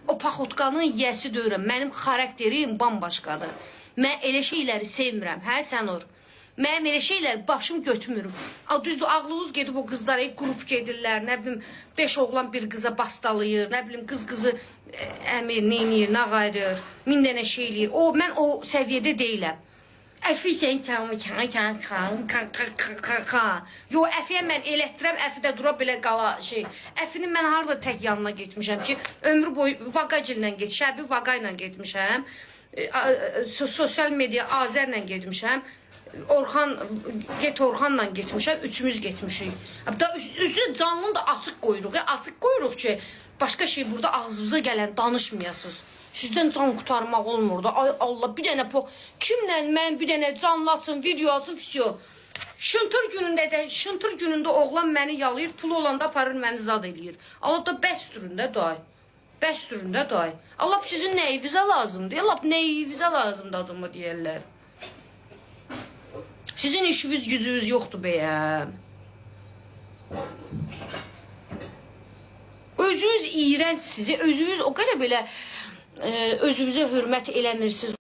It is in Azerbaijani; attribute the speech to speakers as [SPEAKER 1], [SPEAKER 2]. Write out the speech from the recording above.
[SPEAKER 1] O paxotkanın yiyəsi deyirəm. Mənim xarakterim bambaşqadır. Mən elə şeyləri sevmirəm. Hə Sənur? Mənim elə şeylər başım götürmürüm. Düzdür, ağlınız gedib o qızlara qrup gedirlər. Nə bilim, 5 oğlan bir qıza bastalayır. Nə bilim, qızı əmir, neynir, nə qayırır. 1000 dənə şey eləyir. Mən o səviyyədə deyiləm. Əfi sən Yo, Əfiyə mən elətdirəm, Əfi də dura belə qala şey. Əfinin mən harada tək yanına getmişəm ki, ömrü boyu Vaqacillə getmişəm, Şəbi Vaqa ilə getmişəm, sosial media Azərlə getmişəm, Orxanla getmişəm, üçümüz getmişik. Üstü canlını da açıq qoyuruq, açıq qoyuruq ki, başqa şey burada ağzınıza gələn danışmayasınız. Sizdən can qutarmaq olmur da. Ay Allah, bir dənə kimlə mən bir dənə canlatsın, video alsın, pisiyo. Şıntır günündə oğlan məni yalayır, pul olanda aparır, məni zad eləyir. Allah da bəstüründə day. Bəstüründə day. Allah sizin nəyinizə lazımdır? Allah nəyinizə lazımdır adımı deyərlər. Sizin işiniz gücünüz yoxdur bəyəm. Özünüz iğrənç sizi, özünüz o qədər belə özünüzə hörmət eləmirsiniz.